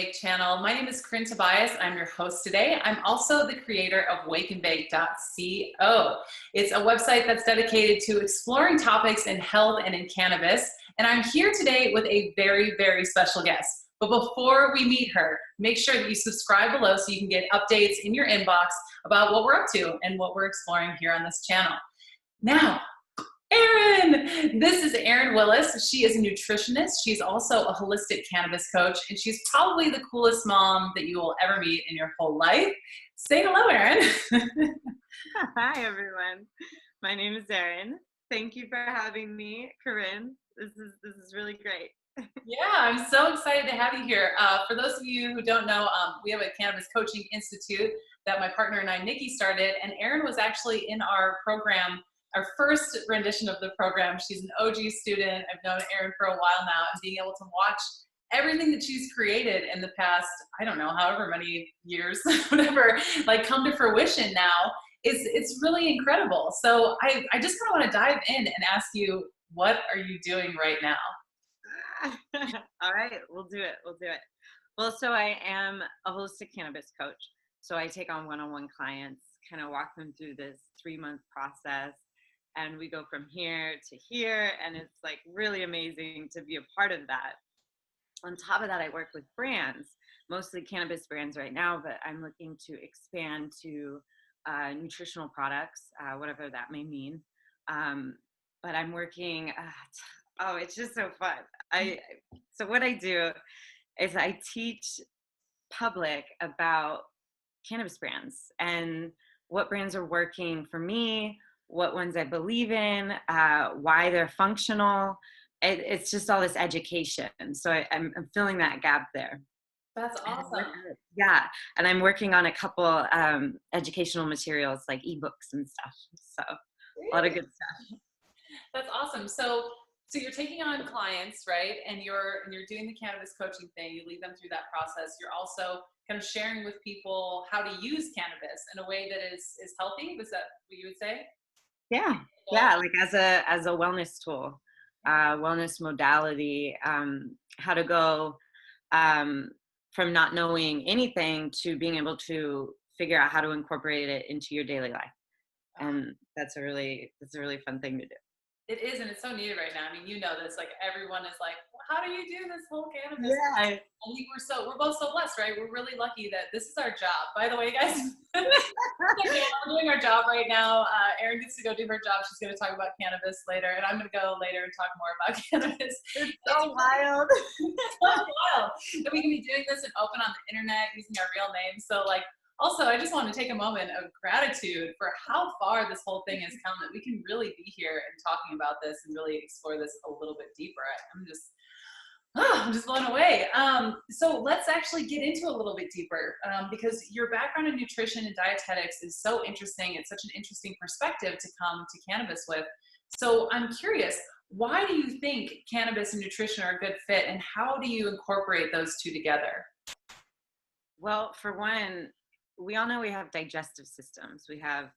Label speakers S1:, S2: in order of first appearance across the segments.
S1: Bake channel. My name is Corinne Tobias. I'm your host today. I'm also the creator of wakeandbake.co. It's a website that's dedicated to exploring topics in health and in cannabis. And I'm here today with a very, very special guest. But before we meet her, make sure that you subscribe below so you can get updates in your inbox about what we're up to and what we're exploring here on this channel. Now, Erin! This is Erin Willis. She is a nutritionist. She's also a holistic cannabis coach, and she's probably the coolest mom that you will ever meet in your whole life. Say hello, Erin.
S2: Hi, everyone. My name is Erin. Thank you for having me, Corinne. This is really great.
S1: Yeah, I'm so excited to have you here. For those of you who don't know, we have a cannabis coaching institute that my partner and I, Nikki, started, and Erin was actually in our program, our first rendition of the program. She's an OG student. I've known Erin for a while now, and being able to watch everything that she's created in the past, I don't know, however many years, whatever, like come to fruition now, it's really incredible. So I just kind of want to dive in and ask you, what are you doing right now?
S2: All right, we'll do it. Well, so I am a holistic cannabis coach. So I take on one-on-one clients, kind of walk them through this 3-month process. And we go from here to here, and it's like really amazing to be a part of that. On top of that, I work with brands, mostly cannabis brands right now, but I'm looking to expand to nutritional products, whatever that may mean. But I'm working, it's just so fun. So what I do is I teach public about cannabis brands and what brands are working for me, what ones I believe in, why they're functional. It's just all this education. So I'm filling that gap there.
S1: That's awesome.
S2: Yeah, and I'm working on a couple educational materials like ebooks and stuff. So a lot of good stuff.
S1: That's awesome. So you're taking on clients, right? And you're doing the cannabis coaching thing. You lead them through that process. You're also kind of sharing with people how to use cannabis in a way that is healthy. Was that what you would say?
S2: Yeah, like as a wellness tool, wellness modality, how to go from not knowing anything to being able to figure out how to incorporate it into your daily life. And that's a really fun thing to do.
S1: It is, and it's so needed right now. I mean, you know this, like everyone is like, well, how do you do this whole cannabis?
S2: Yeah.
S1: I think we're both so blessed, right? We're really lucky that this is our job. By the way, guys, we're doing our job right now. Erin gets to go do her job. She's going to talk about cannabis later, and I'm going to go later and talk more about cannabis.
S2: It's so wild.
S1: It's so wild that we can be doing this and open on the internet using our real names. So like, also, I just want to take a moment of gratitude for how far this whole thing has come, that we can really be here and talking about this and really explore this a little bit deeper. I'm just blown away. So let's actually get into a little bit deeper because your background in nutrition and dietetics is so interesting. It's such an interesting perspective to come to cannabis with. So I'm curious, why do you think cannabis and nutrition are a good fit, and how do you incorporate those two together?
S2: Well, for one, we all know we have digestive systems. We have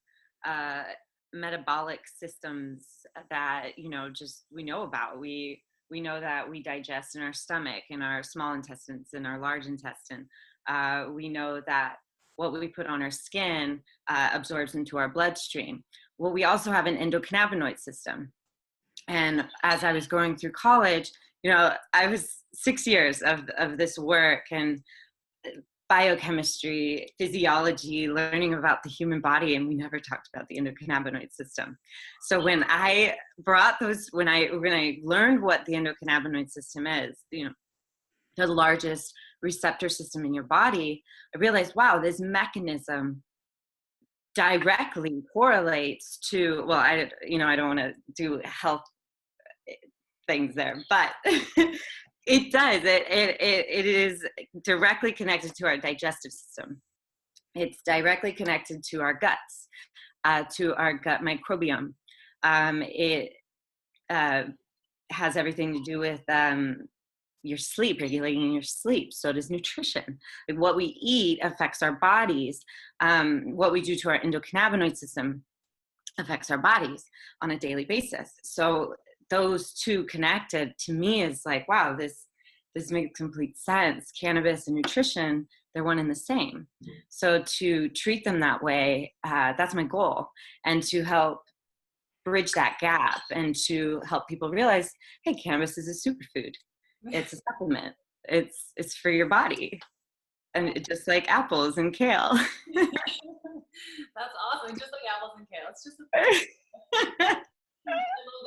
S2: metabolic systems that, we know about. We know that we digest in our stomach, in our small intestines, in our large intestine. We know that what we put on our skin absorbs into our bloodstream. Well, we also have an endocannabinoid system. And as I was going through college, I was 6 years of this work and biochemistry, physiology, learning about the human body, and we never talked about the endocannabinoid system. So when I learned what the endocannabinoid system is, the largest receptor system in your body, I realized, wow, this mechanism directly correlates to, well, I don't want to do health things there, but it does. It is directly connected to our digestive system. It's directly connected to our guts, to our gut microbiome. It has everything to do with your sleep, regulating your sleep. So does nutrition. Like what we eat affects our bodies. What we do to our endocannabinoid system affects our bodies on a daily basis. So those two connected to me is like, wow, this this makes complete sense. Cannabis and nutrition, they're one and the same. So to treat them that way, that's my goal. And to help bridge that gap and to help people realize, hey, cannabis is a superfood. It's a supplement. It's for your body. And it, just like apples and kale.
S1: That's awesome. Just like apples and kale. It's just a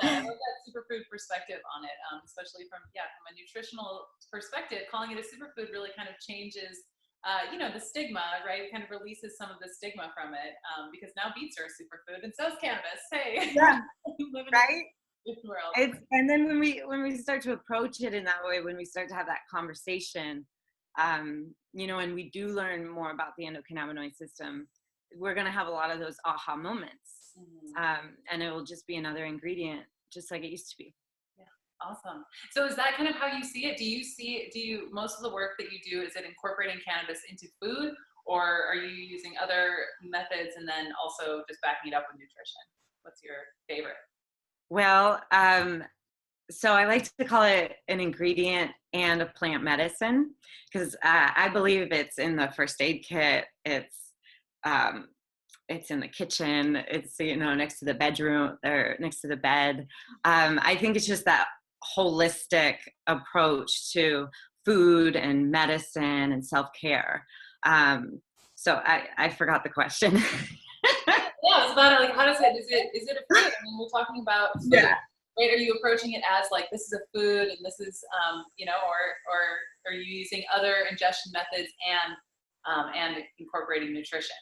S1: I love that superfood perspective on it, especially from a nutritional perspective. Calling it a superfood really kind of changes, the stigma, right? It kind of releases some of the stigma from it, because now beets are a superfood, and so is cannabis. Hey,
S2: Yeah,
S1: living
S2: right.
S1: in the world.
S2: And then when we start to approach it in that way, when we start to have that conversation, and we do learn more about the endocannabinoid system, we're going to have a lot of those aha moments. And it will just be another ingredient, just like it used to be.
S1: Yeah, awesome. So is that kind of how you see it? Do you most of the work that you do, is it incorporating cannabis into food, or are you using other methods and then also just backing it up with nutrition? What's your favorite?
S2: Well, so I like to call it an ingredient and a plant medicine, because I believe it's in the first aid kit. It's in the kitchen. It's, next to the bedroom or next to the bed. I think it's just that holistic approach to food and medicine and self-care. So I forgot the question.
S1: Yeah, it's about like, how does it, is it a food? I mean, we're talking about food.
S2: Yeah.
S1: Right? Are you approaching it as like, this is a food and this is, or are you using other ingestion methods and incorporating nutrition?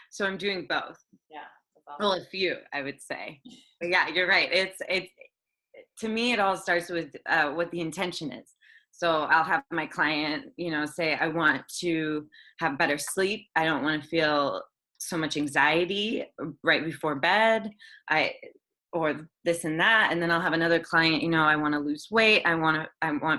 S2: So I'm doing both.
S1: Yeah. That's awesome.
S2: Well, a few, I would say. But yeah, you're right. It's to me, it all starts with what the intention is. So I'll have my client, say, I want to have better sleep. I don't want to feel so much anxiety right before bed. Or this and that. And then I'll have another client, I want to lose weight. I want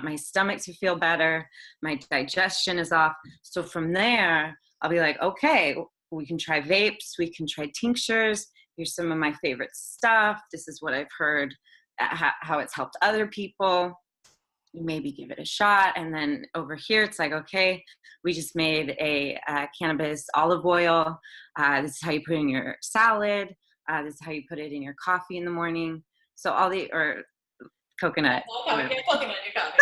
S2: my stomach to feel better. My digestion is off. So from there, I'll be like, okay, we can try vapes. We can try tinctures. Here's some of my favorite stuff. This is what I've heard, how it's helped other people. Maybe give it a shot. And then over here, it's like, okay, we just made a cannabis olive oil. This is how you put it in your salad. This is how you put it in your coffee in the morning. So or coconut.
S1: Coconut in your coffee.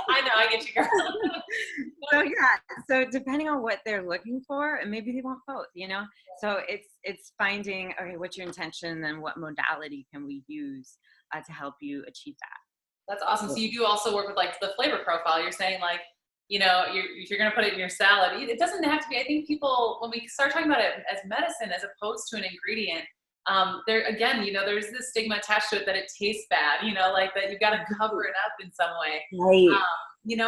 S1: I know, I get you, girl.
S2: So yeah, so depending on what they're looking for, and maybe they want both, So it's finding, okay, what's your intention, and what modality can we use to help you achieve that.
S1: That's awesome. So you do also work with like the flavor profile. You're saying like, if you're going to put it in your salad, it doesn't have to be. I think people, when we start talking about it as medicine as opposed to an ingredient, there again, there's this stigma attached to it that it tastes bad, like that you've got to cover it up in some way.
S2: Right.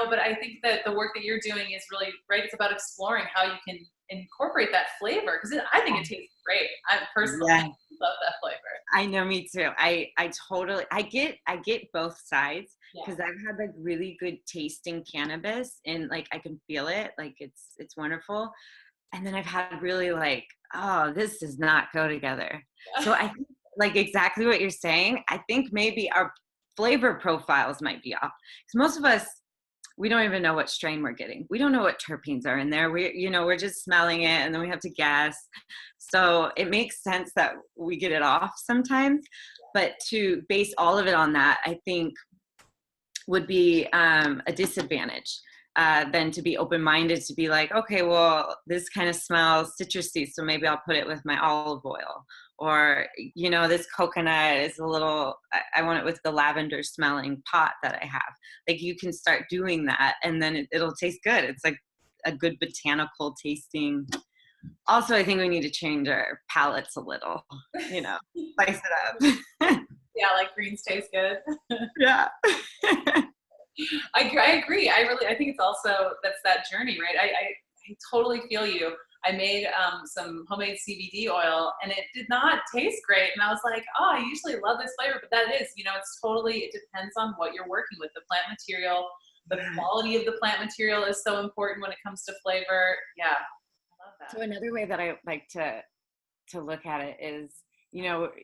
S1: But I think that the work that you're doing is really right. It's about exploring how you can incorporate that flavor, because I think it tastes great. I personally love that flavor.
S2: I know, me too. I totally, I get both sides, because I've had like really good tasting cannabis and like I can feel it, like it's wonderful. And then I've had really like, oh, this does not go together. So I think like exactly what you're saying. I think maybe our flavor profiles might be off, because most of us, we don't even know what strain we're getting. We don't know what terpenes are in there. We're just smelling it, and then we have to guess. So it makes sense that we get it off sometimes, but to base all of it on that, I think would be a disadvantage than to be open-minded, to be like, okay, well, this kind of smells citrusy, so maybe I'll put it with my olive oil. Or, this coconut is a little, I want it with the lavender smelling pot that I have. Like, you can start doing that, and then it'll taste good. It's like a good botanical tasting. Also, I think we need to change our palates a little, spice it up.
S1: Yeah, like greens taste good.
S2: Yeah.
S1: I agree. I think it's also, that's that journey, right? I totally feel you. I made some homemade CBD oil, and it did not taste great. And I was like, oh, I usually love this flavor, but that is, it's totally, it depends on what you're working with. The plant material, the quality of the plant material is so important when it comes to flavor. Yeah, I love that.
S2: So another way that I like to look at it is,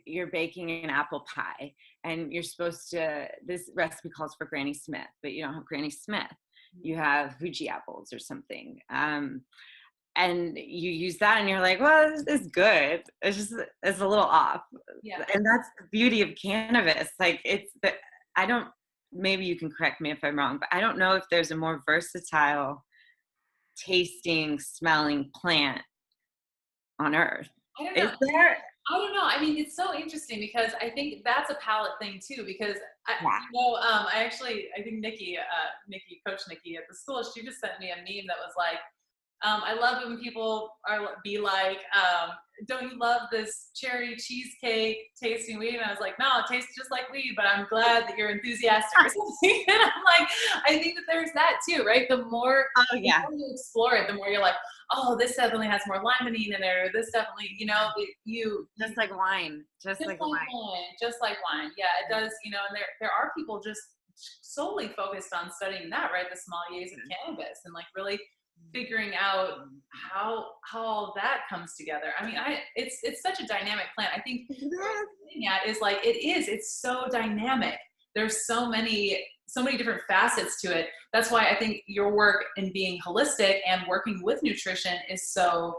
S2: you're baking an apple pie and you're supposed to, this recipe calls for Granny Smith, but you don't have Granny Smith. You have Fuji apples or something. And you use that and you're like, well, this is good. It's a little off.
S1: Yeah.
S2: And that's the beauty of cannabis. Like maybe you can correct me if I'm wrong, but I don't know if there's a more versatile tasting, smelling plant on earth.
S1: I don't know.
S2: Is there?
S1: I don't know. I mean, it's so interesting because I think that's a palate thing too, because I think Nikki, Coach Nikki at the school, she just sent me a meme that was like, I love when people be like, don't you love this cherry cheesecake tasting weed? And I was like, no, it tastes just like weed, but I'm glad that you're enthusiastic or something. And I'm like, I think that there's that too, right? The more you explore it, the more you're like, oh, this definitely has more limonene in it, or this definitely,
S2: just like wine, just like wine.
S1: Just like wine. Yeah, it does, and there are people just solely focused on studying that, right? The sommeliers of cannabis, and like really figuring out how all that comes together. I mean, it's such a dynamic plant. I think what I'm looking at is like, it's so dynamic. There's so many different facets to it. That's why I think your work in being holistic and working with nutrition is so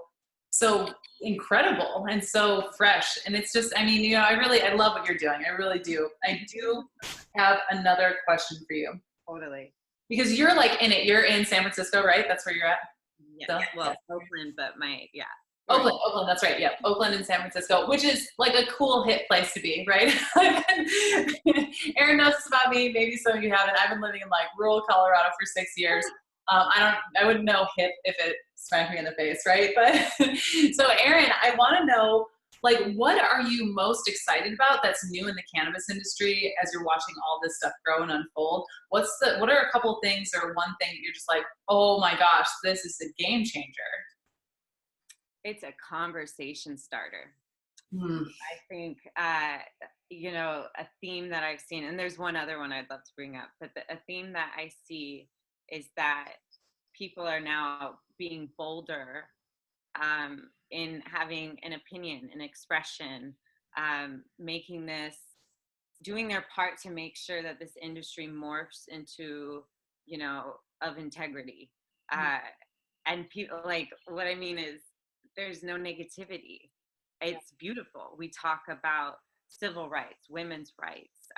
S1: incredible and so fresh. And it's just, I mean, I love what you're doing. I really do. I do have another question for you.
S2: Totally.
S1: Because you're like in it. You're in San Francisco, right? That's where you're at?
S2: Yeah. So, well, Oakland, but
S1: Oakland, that's right. Yeah, Oakland and San Francisco, which is like a cool, hip place to be, right? Erin knows this about me. Maybe some of you haven't. I've been living in like rural Colorado for 6 years. I wouldn't know hip if it smacked me in the face, right? But so Erin, I want to know, like, what are you most excited about that's new in the cannabis industry as you're watching all this stuff grow and unfold? What are a couple things or one thing that you're just like, oh my gosh, this is a game changer?
S2: It's a conversation starter. I think, a theme that I've seen, and there's one other one I'd love to bring up, but a theme that I see is that people are now being bolder in having an opinion, an expression, doing their part to make sure that this industry morphs into, of integrity. And people, like, what I mean is there's no negativity. It's beautiful. We talk about civil rights, women's rights,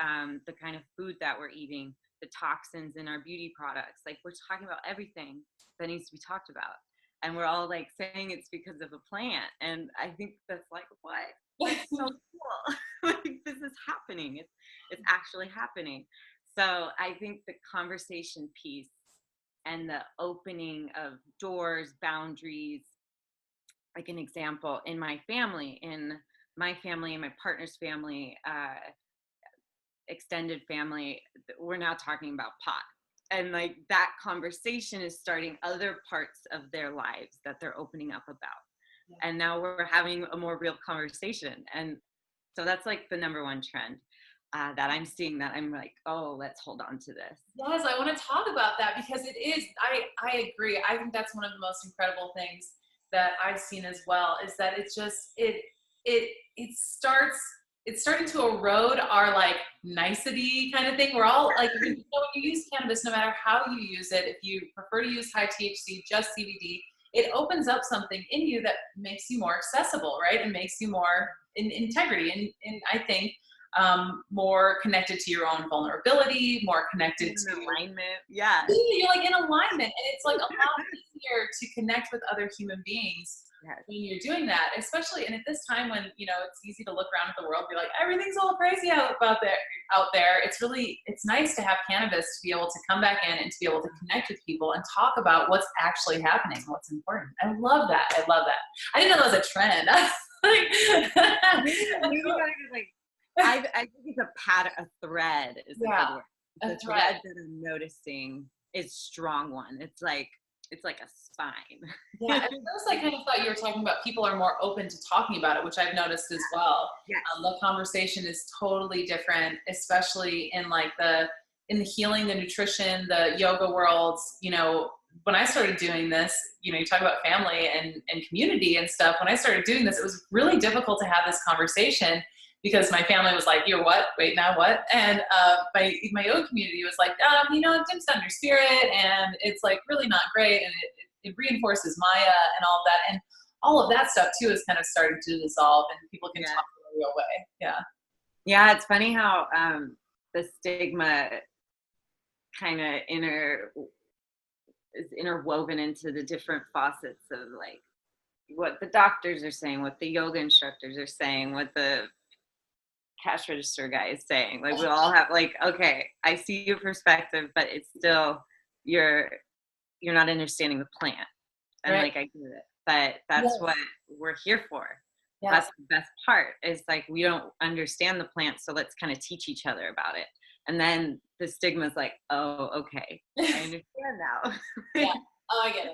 S2: the kind of food that we're eating, the toxins in our beauty products. Like, we're talking about everything that needs to be talked about. And we're all like saying it's because of a plant. And I think that's like, what? That's so cool. Like, this is happening. It's actually happening. So I think the conversation piece and the opening of doors, boundaries, like an example, in my family, and my partner's family, extended family, we're now talking about pot. And like, that conversation is starting other parts of their lives that they're opening up about. Yeah. And now we're having a more real conversation. And so that's like the number one trend that I'm seeing, that I'm like, oh, let's hold on to this.
S1: Yes, I want to talk about that, because it is, I agree. I think that's one of the most incredible things that I've seen as well, is that it's just, it's starting to erode our like nicety kind of thing. We're all like, when you use cannabis, no matter how you use it, if you prefer to use high THC, just CBD, it opens up something in you that makes you more accessible, right? And makes you more in integrity. And I think more connected to your own vulnerability, more connected to
S2: alignment. Yeah.
S1: You're like in alignment. And it's like a lot easier to connect with other human beings when you're doing that, especially, and at this time when, it's easy to look around at the world and be like, everything's all crazy out there. It's nice to have cannabis to be able to come back in and to be able to connect with people and talk about what's actually happening, what's important. I love that. I didn't know that was a trend.
S2: I think it's a thread is the good word. The thread that I'm noticing is strong one. It's like a spine.
S1: Yeah, at first I kind of thought you were talking about people are more open to talking about it, which I've noticed as well.
S2: Yes.
S1: The conversation is totally different, especially in like in the healing, the nutrition, the yoga worlds. when I started doing this, you know, you talk about family and community and stuff. When I started doing this, it was really difficult to have this conversation because my family was like, "You're what? Wait, now what?" And my yoga community was like, "You know, it dims down your spirit, and it's like really not great, and it reinforces Maya and all of that." And all of that stuff too is kind of starting to dissolve, and people can talk in a real way. Yeah.
S2: Yeah, it's funny how the stigma kind of is interwoven into the different facets of like what the doctors are saying, what the yoga instructors are saying, what the cash register guy is saying. Like we all have like, okay, I see your perspective, but it's still you're not understanding the plant. And
S1: Right.
S2: like I get it. But that's what we're here for.
S1: Yeah.
S2: That's the best part is like we don't understand the plant, so let's kind of teach each other about it. And then the stigma is like, oh, okay, I understand now.
S1: Yeah. Oh, I get it.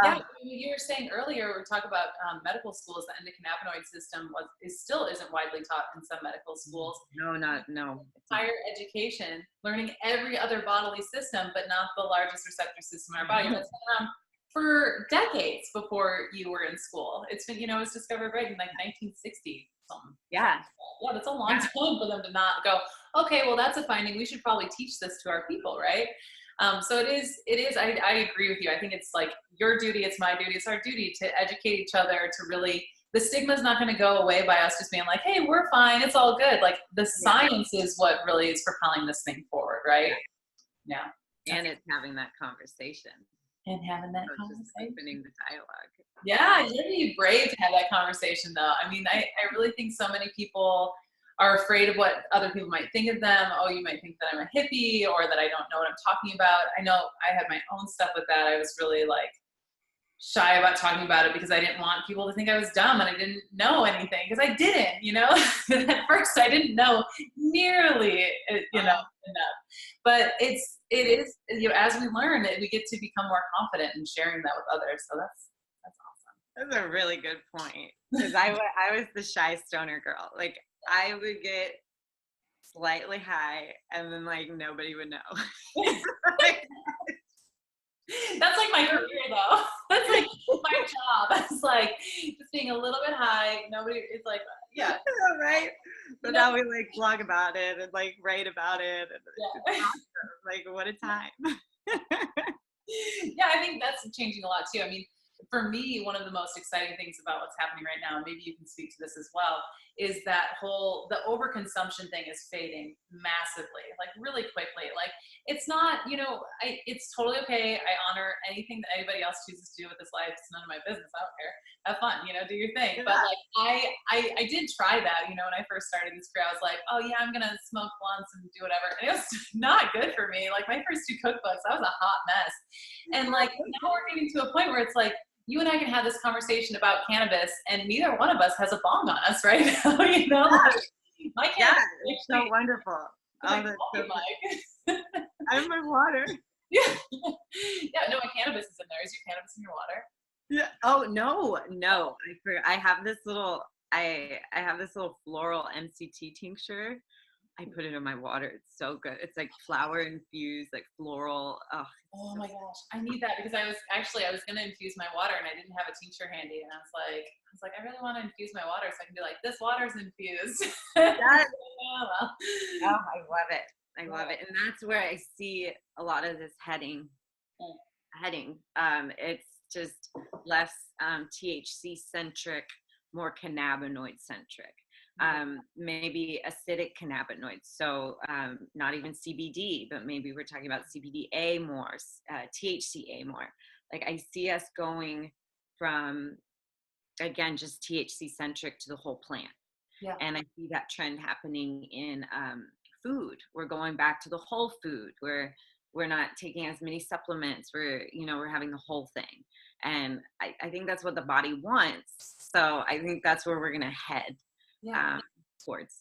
S1: Yeah, you were saying earlier, we were talking about medical schools. The endocannabinoid system still isn't widely taught in some medical schools.
S2: No.
S1: Higher education, learning every other bodily system, but not the largest receptor system in our body. That's been around for decades before you were in school. It's been, you know, it was discovered right in like 1960 something.
S2: Yeah.
S1: Yeah, that's a long time for them to not go, okay, well, that's a finding. We should probably teach this to our people, right? So it is, I agree with you. I think it's like your duty, it's my duty, it's our duty to educate each other, to really, the stigma is not going to go away by us just being like, hey, we're fine, it's all good. Like the science is what really is propelling this thing forward, right? Yeah.
S2: And it's having that conversation.
S1: And having that conversation.
S2: Just opening the dialogue.
S1: Yeah, you have to be brave to have that conversation though. I mean, I really think so many people are afraid of what other people might think of them. Oh, you might think that I'm a hippie or that I don't know what I'm talking about. I know I had my own stuff with that. I was really like shy about talking about it because I didn't want people to think I was dumb and I didn't know anything, because I didn't, you know. At first I didn't know nearly, you know, enough. But it is, you know, as we learn, we get to become more confident in sharing that with others. So that's awesome.
S2: That's a really good point. Because I was the shy stoner girl. Like I would get slightly high and then like nobody would know.
S1: That's like my career though. That's like my job. It's like just being a little bit high. Nobody, it's like, yeah.
S2: Right. But now we like blog about it and like write about it. And
S1: yeah.
S2: It's awesome. Like what a time.
S1: Yeah, I think that's changing a lot too. I mean, for me, one of the most exciting things about what's happening right now, and maybe you can speak to this as well, is that the overconsumption thing is fading massively, like really quickly. Like it's not, you know, it's totally okay. I honor anything that anybody else chooses to do with this life. It's none of my business. I don't care. Have fun, you know, do your thing. But like I did try that, you know, when I first started this career, I was like, oh yeah, I'm gonna smoke blunts and do whatever. And it was not good for me. Like my first 2 cookbooks, I was a hot mess. And like now we're getting to a point where it's like, you and I can have this conversation about cannabis and neither one of us has a bong on us right now, you know? Like, my cannabis
S2: it's so wonderful.
S1: Like, so
S2: I have my water.
S1: Yeah. Yeah, no, my cannabis is in there. Is your cannabis in your water?
S2: Yeah. Oh no. I have this little floral MCT tincture. I put it in my water. It's so good. It's like flower infused, like floral.
S1: Oh my gosh, I need that because I was gonna infuse my water and I didn't have a tincture handy, and I was like, I really want to infuse my water so I can be like, this water's infused.
S2: Yes.
S1: Well.
S2: Oh, I love it. I love it, and that's where I see a lot of this heading. It's just less THC centric, more cannabinoid centric. Maybe acidic cannabinoids. So not even CBD, but maybe we're talking about CBDA more, THCA more. Like I see us going from, again, just THC centric to the whole plant.
S1: Yeah.
S2: And I see that trend happening in food. We're going back to the whole food. We're not taking as many supplements. We're having the whole thing. And I think that's what the body wants. So I think that's where we're going to head. Towards.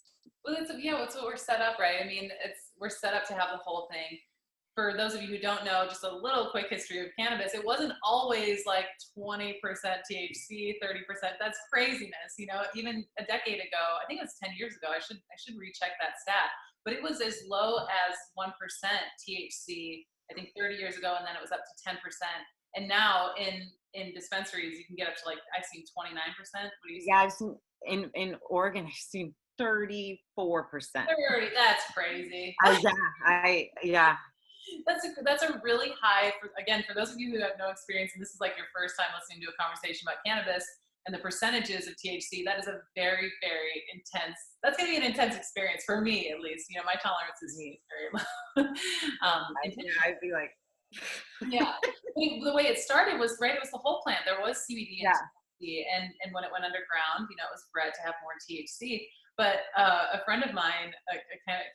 S1: Well, it's what we're set up, right? I mean, we're set up to have the whole thing. For those of you who don't know, just a little quick history of cannabis, it wasn't always like 20% THC, 30%. That's craziness, you know. Even a decade ago, I think it was 10 years ago. I should recheck that stat, but it was as low as 1% THC I think 30 years ago, and then it was up to 10%. And now in dispensaries, you can get up to like, I've seen 29%. What do you see?
S2: Yeah, I've seen in Oregon, I've seen 34%.
S1: 30, that's crazy.
S2: Yeah.
S1: That's a really high, for those of you who have no experience, and this is like your first time listening to a conversation about cannabis and the percentages of THC, that is a very, very intense, that's going to be an intense experience for me, at least. My tolerance is very low.
S2: I'd be like,
S1: yeah. The way it started was, right, it was the whole plant. There was CBD and THC, and when it went underground, it was bred to have more THC. But a friend of mine, a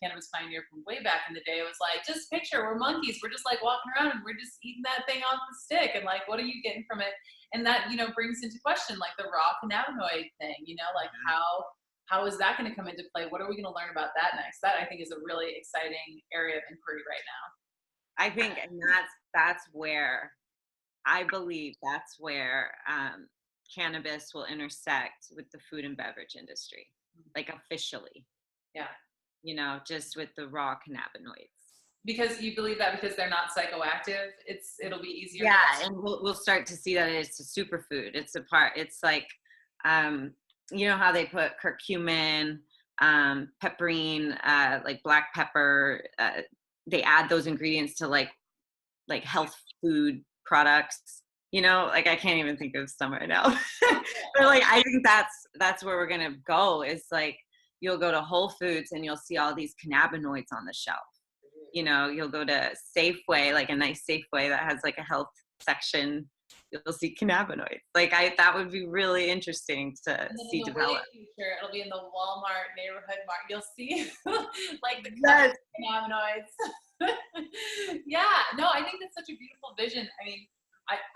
S1: cannabis pioneer from way back in the day, was like, just picture, we're monkeys. We're just like walking around and we're just eating that thing off the stick. And like, what are you getting from it? And that, brings into question like the raw cannabinoid thing, like how is that going to come into play? What are we going to learn about that next? That I think is a really exciting area of inquiry right now.
S2: I think, and that's where I believe cannabis will intersect with the food and beverage industry. Like officially.
S1: Yeah.
S2: Just with the raw cannabinoids.
S1: Because you believe that because they're not psychoactive, it'll be easier.
S2: Yeah, and we'll start to see that it's a superfood. It's like, how they put curcumin, pepperine, like black pepper. They add those ingredients to like health food products. Like I can't even think of some right now. But like I think that's where we're gonna go. Is like you'll go to Whole Foods and you'll see all these cannabinoids on the shelf. You'll go to Safeway, like a nice Safeway that has like a health section. You'll see cannabinoids. Like that would be really interesting to see develop.
S1: Future, it'll be in the Walmart neighborhood market. You'll see like the cannabinoids. Yeah, no, I think that's such a beautiful vision. I mean,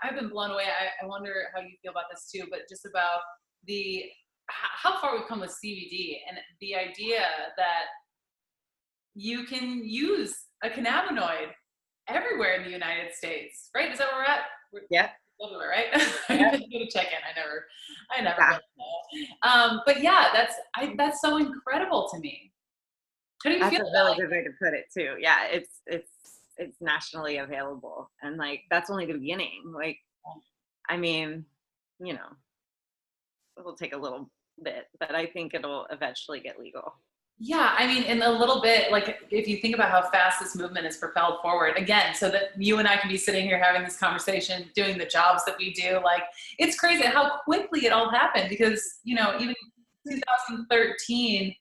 S1: I've been blown away. I wonder how you feel about this too, but just about how far we've come with CBD and the idea that you can use a cannabinoid everywhere in the United States, right? Is that where we're at?
S2: Yeah.
S1: Everywhere, right? I'm gonna check in. I never really know. But yeah, that's so incredible to me. How do you feel?
S2: That's a really good way to put it too. Yeah, it's nationally available, and like that's only the beginning. Like, I mean, it'll take a little bit, but I think it'll eventually get legal.
S1: Yeah, I mean, in a little bit, like if you think about how fast this movement is propelled forward, again, so that you and I can be sitting here having this conversation, doing the jobs that we do, like it's crazy how quickly it all happened because, even 2013,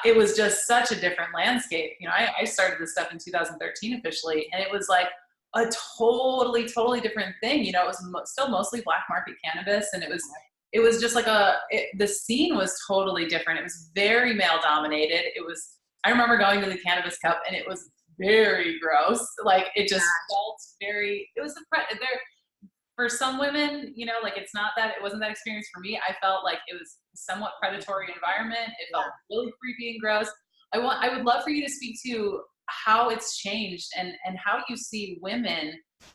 S1: it was just such a different landscape. I started this stuff in 2013 officially, and it was like a totally different thing. It was still mostly black market cannabis, and it was just like the scene was totally different. It was very male dominated. I remember going to the Cannabis Cup and it was very gross. Like it just felt for some women, like it wasn't that experience for me. I felt like it was a somewhat predatory environment. It felt really creepy and gross. I would love for you to speak to how it's changed and how you see women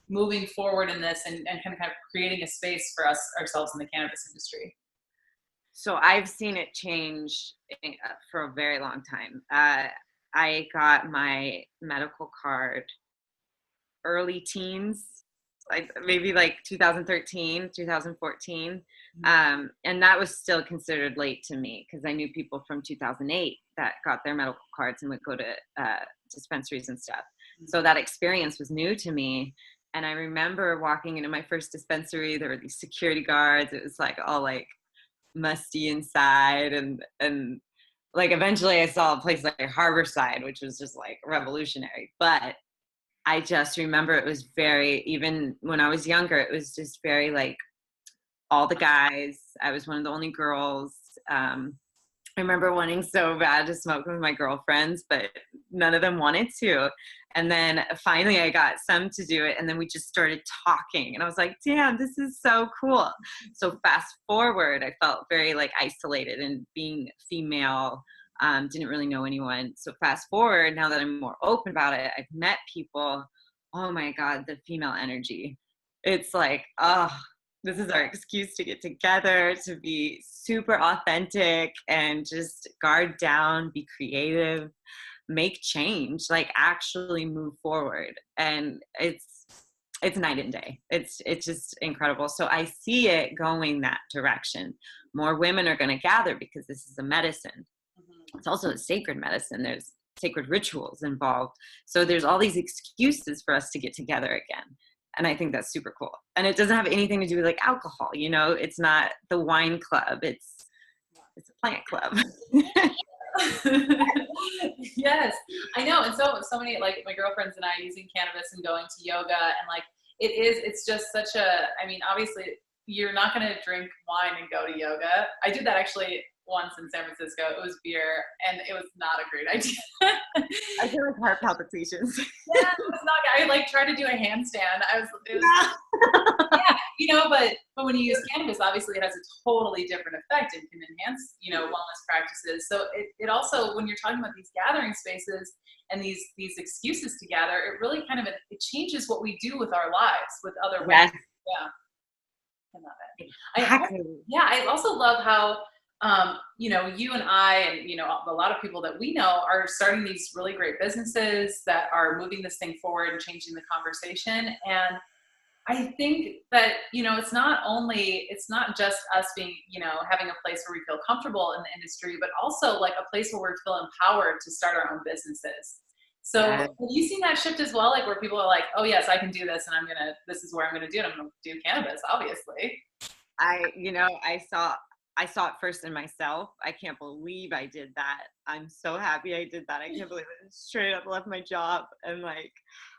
S1: moving forward in this and kind of creating a space for ourselves in the cannabis industry.
S2: So I've seen it change for a very long time. I got my medical card early teens, like maybe like 2013, 2014. And that was still considered late to me because I knew people from 2008 that got their medical cards and would go to dispensaries and stuff. So that experience was new to me. And I remember walking into my first dispensary, there were these security guards. It was like all like musty inside. And like eventually I saw a place like Harborside, which was just like revolutionary. But I just remember it was even when I was younger, it was just very like all the guys. I was one of the only girls. I remember wanting so bad to smoke with my girlfriends, but none of them wanted to. And then finally I got some to do it. And then we just started talking and I was like, damn, this is so cool. So fast forward, I felt very like isolated and being female, didn't really know anyone. So fast forward, now that I'm more open about it, I've met people. Oh my God, the female energy. It's like, oh, this is our excuse to get together, to be super authentic and just guard down, be creative. make change, like actually move forward. And it's night and day. It's just incredible. So I see it going that direction. More women are going to gather because this is a medicine. It's also a sacred medicine. There's sacred rituals involved. So there's all these excuses for us to get together again. And I think that's super cool. And it doesn't have anything to do with like alcohol, you know, it's not the wine club. It's a plant club.
S1: Yes, I know. And so many, like my girlfriends and I using cannabis and going to yoga, and like it's just such a, I mean, obviously you're not going to drink wine and go to yoga. I did that actually once in San Francisco. It was beer and it was not a great idea.
S2: I feel like heart palpitations.
S1: Yeah, it was not good. I like tried to do a handstand. Yeah, you know, but when you use cannabis, obviously it has a totally different effect and can enhance, you know, wellness practices. So it also, when you're talking about these gathering spaces and these excuses to gather, it really kind of, it changes what we do with our lives with other women.
S2: Yes.
S1: Yeah. I love it.
S2: Exactly.
S1: I also love how, you know, you and I, and, you know, a lot of people that we know are starting these really great businesses that are moving this thing forward and changing the conversation. And I think that, you know, it's not just us being, you know, having a place where we feel comfortable in the industry, but also like a place where we feel empowered to start our own businesses. So have you seen that shift as well? Like where people are like, oh yes, I can do this, and this is where I'm going to do it. I'm going to do cannabis, obviously.
S2: I saw it first in myself. I can't believe I did that. I'm so happy I did that. I can't believe it. Straight up left my job and like,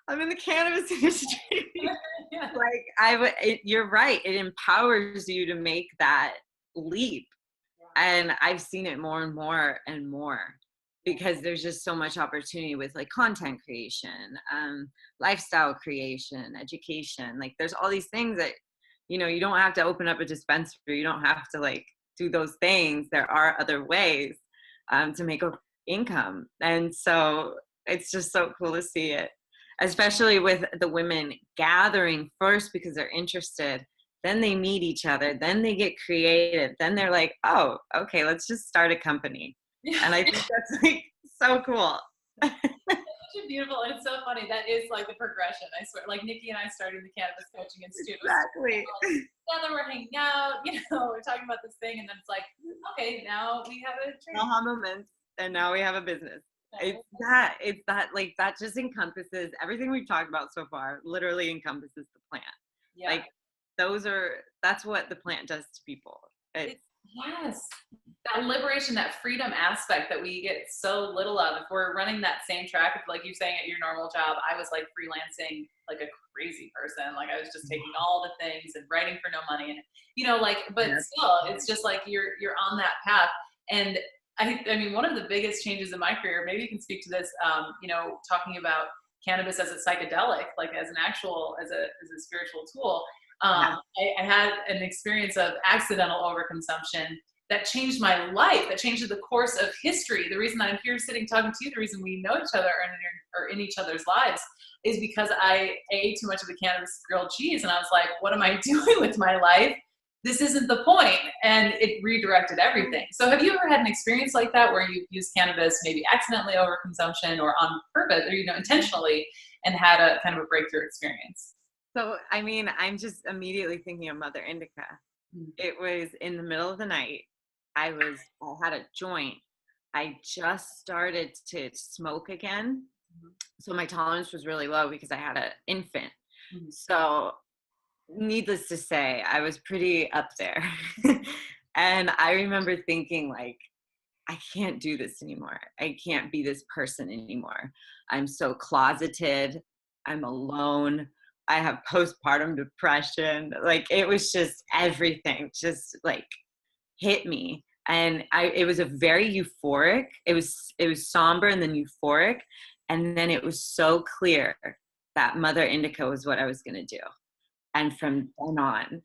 S2: I'm in the cannabis industry.
S1: Yeah.
S2: Like you're right. It empowers you to make that leap. Yeah. And I've seen it more and more and more because there's just so much opportunity with like content creation, lifestyle creation, education. Like there's all these things that, you know, you don't have to open up a dispensary. You don't have to like do those things. There are other ways to make an income. And so it's just so cool to see it, especially with the women gathering first because they're interested. Then they meet each other. Then they get creative. Then they're like, oh, okay, let's just start a company. And I think that's like so cool.
S1: Such a beautiful, and it's so funny. That is like the progression. I swear, like Nikki and I started the Cannabis Coaching Institute.
S2: Exactly.
S1: Together, we're hanging out, you know, we're talking about this thing, and then it's like, okay, now we have a trade.
S2: Aha moments, and now we have a business. It's that like that just encompasses everything we've talked about so far. Literally encompasses the plant. Yeah. Like that's what the plant does to people.
S1: Yes, that liberation, that freedom aspect that we get so little of. If we're running that same track, if like you're saying at your normal job, I was like freelancing like a crazy person. Like I was just taking all the things and writing for no money, and you know, like, but still, it's just like you're on that path. And I mean, one of the biggest changes in my career, maybe you can speak to this, you know, talking about cannabis as a psychedelic, like as a spiritual tool. I had an experience of accidental overconsumption that changed my life, that changed the course of history. The reason I'm here sitting talking to you, the reason we know each other or in each other's lives is because I ate too much of the cannabis grilled cheese, and I was like, what am I doing with my life? This isn't the point. And it redirected everything. So have you ever had an experience like that where you used cannabis, maybe accidentally overconsumption or on purpose, or, you know, intentionally, and had a kind of a breakthrough experience?
S2: So, I mean, I'm just immediately thinking of Mother Indica. It was in the middle of the night. I had a joint. I just started to smoke again. So my tolerance was really low because I had an infant. So needless to say, I was pretty up there. And I remember thinking like, I can't do this anymore. I can't be this person anymore. I'm so closeted. I'm alone. I have postpartum depression. Like it was just everything just like hit me. And it was a very euphoric, it was somber and then euphoric. And then it was so clear that Mother Indica was what I was going to do. And from then on,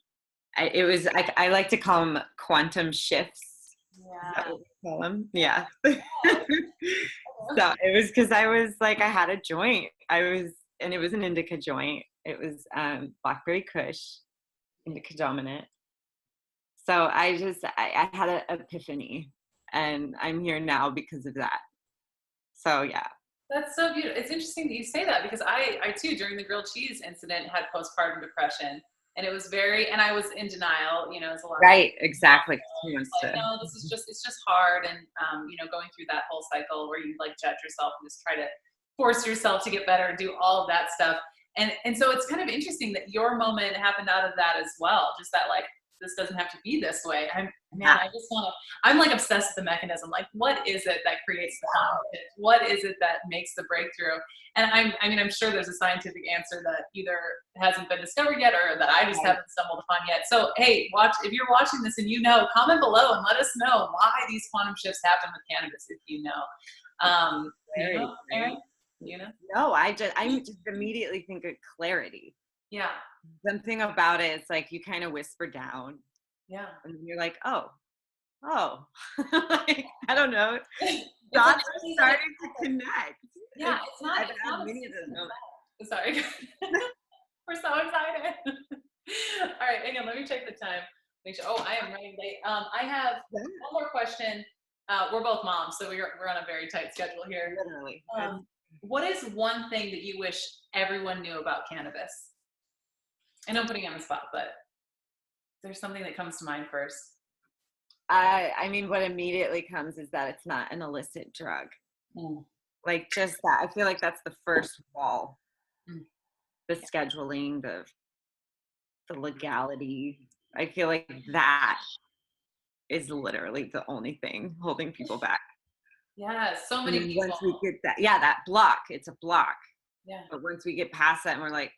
S2: I like to call them quantum shifts.
S1: Yeah.
S2: Is that what we call them? Yeah. So it was because I was like, I had a joint. And it was an indica joint. It was Blackberry Kush, indica dominant. So I had an epiphany, and I'm here now because of that. So yeah.
S1: That's so beautiful. It's interesting that you say that because I too, during the grilled cheese incident, had postpartum depression. And it was and I was in denial, as a lot
S2: Right,
S1: of
S2: exactly.
S1: like, no, it's just hard. And, going through that whole cycle where you like judge yourself and just try to force yourself to get better and do all of that stuff. And so it's kind of interesting that your moment happened out of that as well. Just that, like, this doesn't have to be this way. I'm like obsessed with the mechanism. Like, what is it that creates the conflict? What is it that makes the breakthrough? And I'm sure there's a scientific answer that either hasn't been discovered yet or that I just haven't stumbled upon yet. So, hey, if you're watching this and comment below and let us know why these quantum shifts happen with cannabis, if you know. Erin?
S2: No, I just immediately think of clarity.
S1: Yeah.
S2: Something about it, it's like you kind of whisper down.
S1: Yeah.
S2: And you're like, oh. Like, I don't know. Dots are starting to connect.
S1: Yeah, it's not sorry. We're so excited. All right, hang on, let me check the time. Make sure. I am running late. I have one more question. We're both moms, so we're on a very tight schedule here.
S2: Literally.
S1: What is one thing that you wish everyone knew about cannabis? I know I'm putting you on the spot, but there's something that comes to mind first.
S2: I mean, what immediately comes is that it's not an illicit drug. Like, just that. I feel like that's the first wall. The scheduling, the legality. I feel like that is literally the only thing holding people back.
S1: Yeah, so many people.
S2: Once we get that block, it's a block.
S1: Yeah.
S2: But once we get past that and we're like,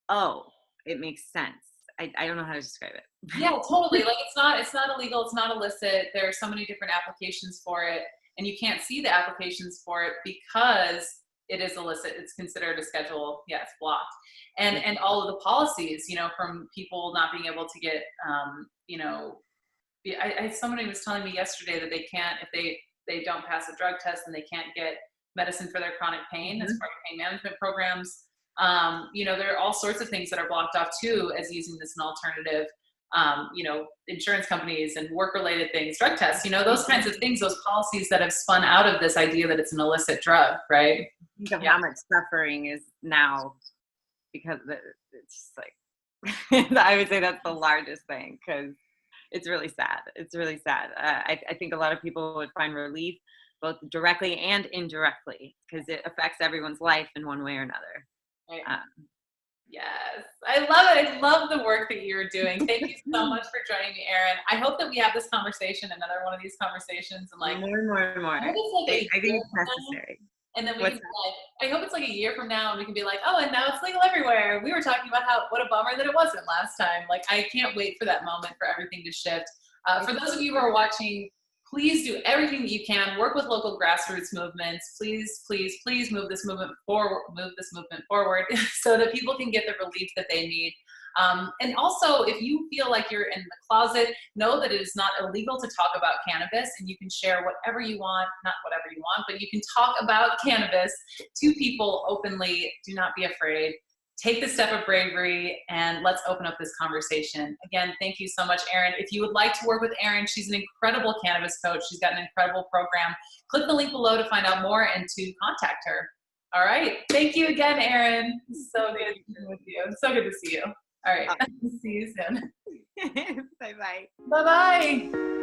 S2: oh, it makes sense. I don't know how to describe it.
S1: Yeah, totally. Like, it's not illegal. It's not illicit. There are so many different applications for it, and you can't see the applications for it because it is illicit. It's considered a schedule. Yeah, it's blocked. And all of the policies, from people not being able to get, somebody was telling me yesterday that they can't, if they don't pass a drug test, and they can't get medicine for their chronic pain as part of pain management programs. There are all sorts of things that are blocked off too, as using this an alternative. Insurance companies and work-related things, drug tests, those kinds of things, those policies that have spun out of this idea that it's an illicit drug, right?
S2: Think of how much suffering is now because it's like, I would say that's the largest thing, because it's really sad. It's really sad. I think a lot of people would find relief both directly and indirectly, because it affects everyone's life in one way or another.
S1: Right. Yes, I love it. I love the work that you're doing. Thank you so much for joining me, Erin. I hope that we have this conversation, another one of these conversations, and like
S2: more. I think it's necessary.
S1: And then we can I hope it's like a year from now, and we can be like, oh, and now it's legal everywhere. We were talking about what a bummer that it wasn't last time. Like, I can't wait for that moment for everything to shift. For those of you who are watching, please do everything that you can. Work with local grassroots movements. Please, please, please move this movement forward so that people can get the relief that they need. And also, if you feel like you're in the closet, know that it is not illegal to talk about cannabis, and you can share whatever you want, not whatever you want, but you can talk about cannabis to people openly. Do not be afraid. Take the step of bravery, and let's open up this conversation. Again, thank you so much, Erin. If you would like to work with Erin, she's an incredible cannabis coach. She's got an incredible program. Click the link below to find out more and to contact her. All right. Thank you again, Erin. So good with you. So good to see you. All right. See you soon.
S2: Bye-bye.
S1: Bye-bye.